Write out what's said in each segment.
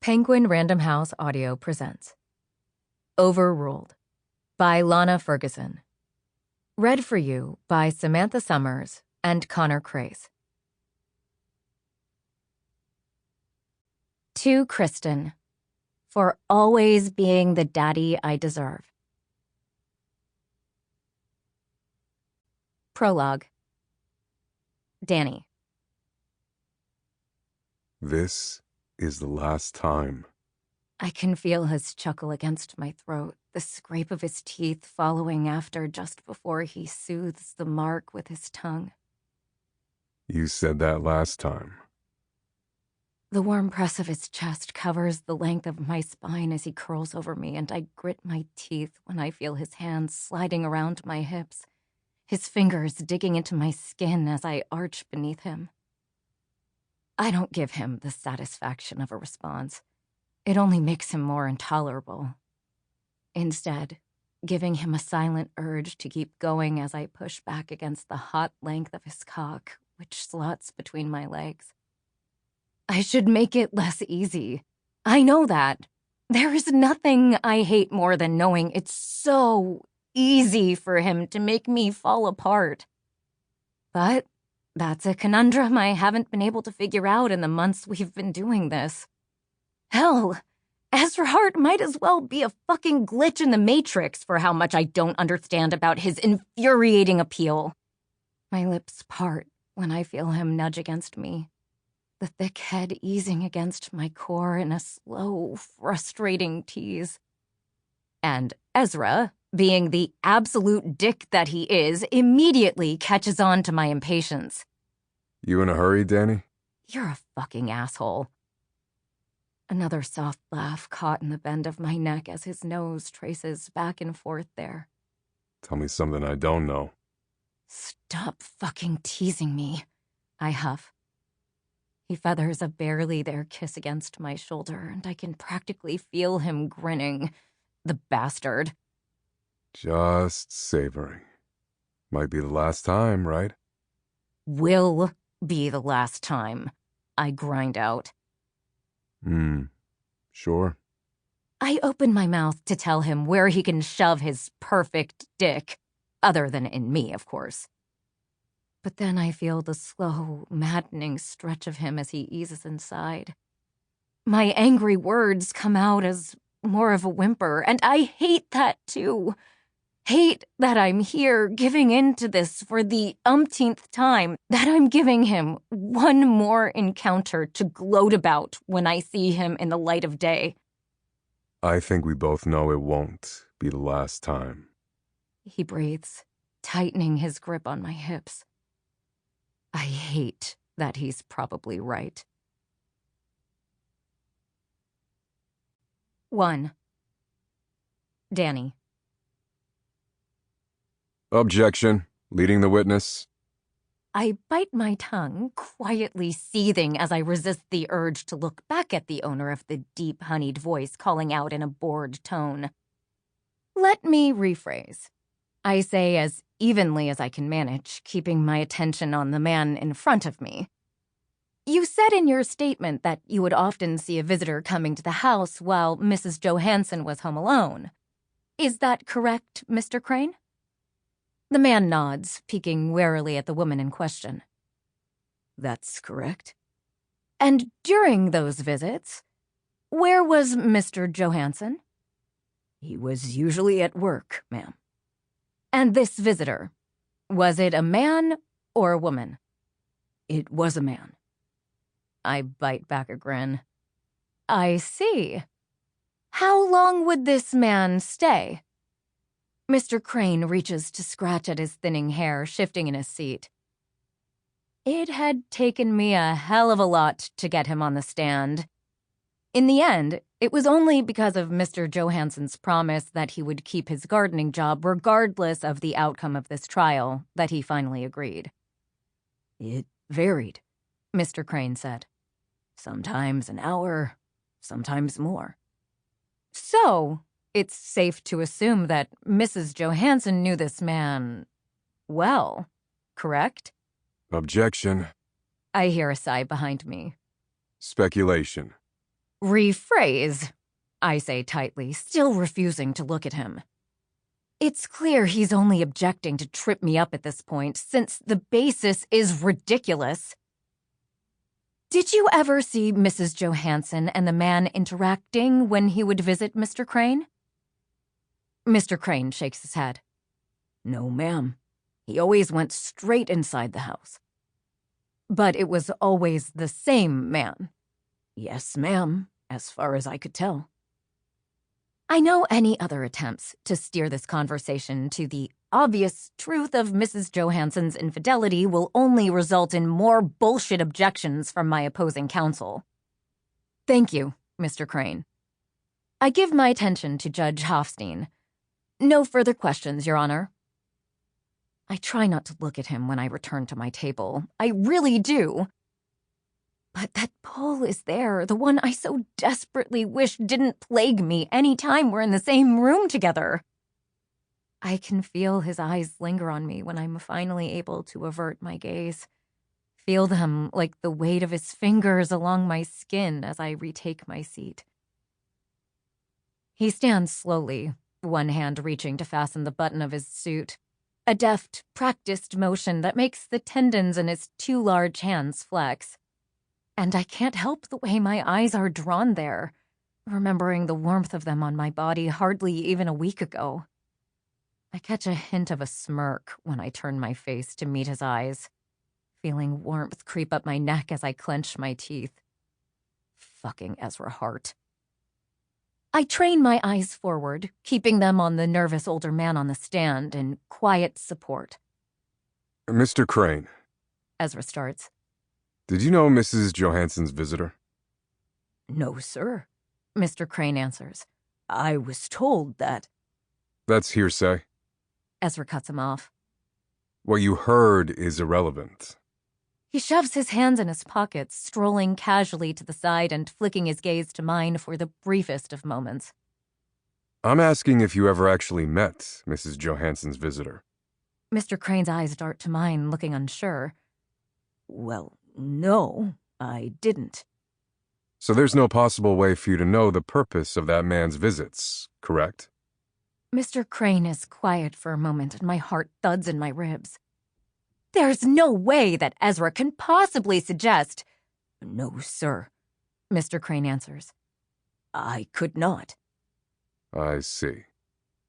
Penguin Random House Audio presents Overruled by Lana Ferguson. Read for you by Samantha Summers and Connor Crais. To Kristen, for always being the daddy I deserve. Prologue. Danny. This is the last time. I can feel his chuckle against my throat, the scrape of his teeth following after just before he soothes the mark with his tongue. You said that last time. The warm press of his chest covers the length of my spine as he curls over me, and I grit my teeth when I feel his hands sliding around my hips, his fingers digging into my skin as I arch beneath him. I don't give him the satisfaction of a response. It only makes him more intolerable. Instead, giving him a silent urge to keep going as I push back against the hot length of his cock, which slots between my legs. I should make it less easy. I know that. There is nothing I hate more than knowing it's so easy for him to make me fall apart. But that's a conundrum I haven't been able to figure out in the months we've been doing this. Hell, Ezra Hart might as well be a fucking glitch in the Matrix for how much I don't understand about his infuriating appeal. My lips part when I feel him nudge against me, the thick head easing against my core in a slow, frustrating tease. And Ezra, being the absolute dick that he is, immediately catches on to my impatience. You in a hurry, Danny? You're a fucking asshole. Another soft laugh caught in the bend of my neck as his nose traces back and forth there. Tell me something I don't know. Stop fucking teasing me, I huff. He feathers a barely there kiss against my shoulder, and I can practically feel him grinning. The bastard. Just savoring. Might be the last time, right? Will be the last time, I grind out. Sure. I open my mouth to tell him where he can shove his perfect dick, other than in me, of course. But then I feel the slow, maddening stretch of him as he eases inside. My angry words come out as more of a whimper, and I hate that too. Hate that I'm here giving in to this for the umpteenth time, that I'm giving him one more encounter to gloat about when I see him in the light of day. I think we both know it won't be the last time. He breathes, tightening his grip on my hips. I hate that he's probably right. 1. Danny. Objection. Leading the witness. I bite my tongue, quietly seething as I resist the urge to look back at the owner of the deep, honeyed voice calling out in a bored tone. Let me rephrase. I say as evenly as I can manage, keeping my attention on the man in front of me. You said in your statement that you would often see a visitor coming to the house while Mrs. Johansson was home alone. Is that correct, Mr. Crane? The man nods, peeking warily at the woman in question. That's correct. And during those visits, where was Mr. Johansson? He was usually at work, ma'am. And this visitor, was it a man or a woman? It was a man. I bite back a grin. I see. How long would this man stay? Mr. Crane reaches to scratch at his thinning hair, shifting in his seat. It had taken me a hell of a lot to get him on the stand. In the end, it was only because of Mr. Johansson's promise that he would keep his gardening job regardless of the outcome of this trial that he finally agreed. It varied, Mr. Crane said. Sometimes an hour, sometimes more. So, it's safe to assume that Mrs. Johansson knew this man well, correct? Objection. I hear a sigh behind me. Speculation. Rephrase, I say tightly, still refusing to look at him. It's clear he's only objecting to trip me up at this point, since the basis is ridiculous. Did you ever see Mrs. Johansson and the man interacting when he would visit Mr. Crane? Mr. Crane shakes his head. No, ma'am. He always went straight inside the house. But it was always the same man. Yes, ma'am, as far as I could tell. I know any other attempts to steer this conversation to the obvious truth of Mrs. Johansson's infidelity will only result in more bullshit objections from my opposing counsel. Thank you, Mr. Crane. I give my attention to Judge Hofstein. No further questions, Your Honor. I try not to look at him when I return to my table. I really do. But that pull is there, the one I so desperately wish didn't plague me any time we're in the same room together. I can feel his eyes linger on me when I'm finally able to avert my gaze. Feel them like the weight of his fingers along my skin as I retake my seat. He stands slowly, one hand reaching to fasten the button of his suit. A deft, practiced motion that makes the tendons in his two large hands flex. And I can't help the way my eyes are drawn there, remembering the warmth of them on my body hardly even a week ago. I catch a hint of a smirk when I turn my face to meet his eyes, feeling warmth creep up my neck as I clench my teeth. Fucking Ezra Hart. I train my eyes forward, keeping them on the nervous older man on the stand in quiet support. Mr. Crane. Ezra starts. Did you know Mrs. Johansson's visitor? No, sir, Mr. Crane answers. I was told that. That's hearsay. Ezra cuts him off. What you heard is irrelevant. He shoves his hands in his pockets, strolling casually to the side and flicking his gaze to mine for the briefest of moments. I'm asking if you ever actually met Mrs. Johansson's visitor. Mr. Crane's eyes dart to mine, looking unsure. Well, no, I didn't. So there's no possible way for you to know the purpose of that man's visits, correct? Mr. Crane is quiet for a moment and my heart thuds in my ribs. There's no way that Ezra can possibly suggest... No, sir, Mr. Crane answers. I could not. I see.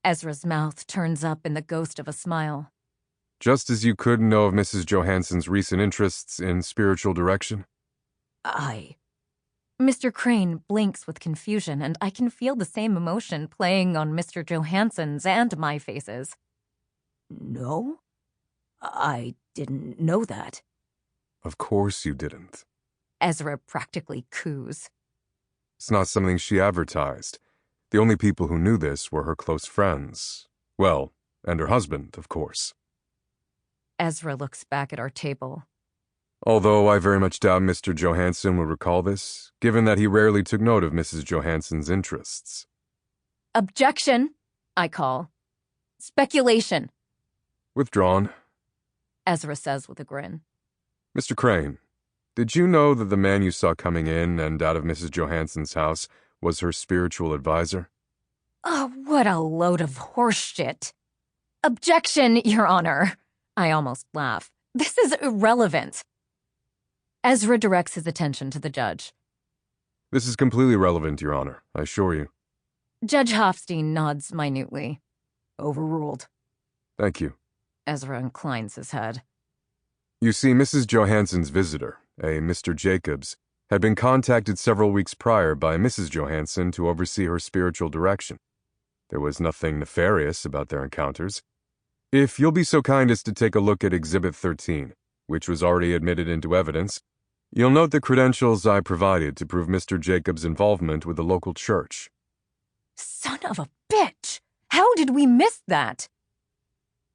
Ezra's mouth turns up in the ghost of a smile. Just as you couldn't know of Mrs. Johansson's recent interests in spiritual direction? Mr. Crane blinks with confusion, and I can feel the same emotion playing on Mr. Johansson's and my faces. No, I didn't know that. Of course you didn't. Ezra practically coos. It's not something she advertised. The only people who knew this were her close friends. Well, and her husband, of course. Ezra looks back at our table. Although I very much doubt Mr. Johansson would recall this, given that he rarely took note of Mrs. Johansson's interests. Objection, I call. Speculation. Withdrawn. Ezra says with a grin. Mr. Crane, did you know that the man you saw coming in and out of Mrs. Johansson's house was her spiritual advisor? Oh, what a load of horseshit. Objection, Your Honor. I almost laugh. This is irrelevant. Ezra directs his attention to the judge. This is completely relevant, Your Honor, I assure you. Judge Hofstein nods minutely. Overruled. Thank you. Ezra inclines his head. You see, Mrs. Johansson's visitor, a Mr. Jacobs, had been contacted several weeks prior by Mrs. Johansson to oversee her spiritual direction. There was nothing nefarious about their encounters. If you'll be so kind as to take a look at Exhibit 13, which was already admitted into evidence, you'll note the credentials I provided to prove Mr. Jacobs' involvement with the local church. Son of a bitch! How did we miss that?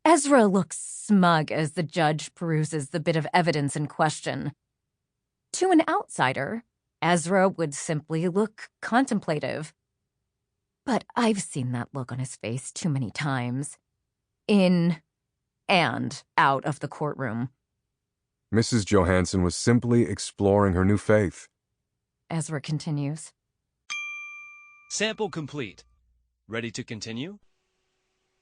Ezra looks smug as the judge peruses the bit of evidence in question. To an outsider, Ezra would simply look contemplative. But I've seen that look on his face too many times. In and out of the courtroom. Mrs. Johansson was simply exploring her new faith. Ezra continues. Sample complete. Ready to continue?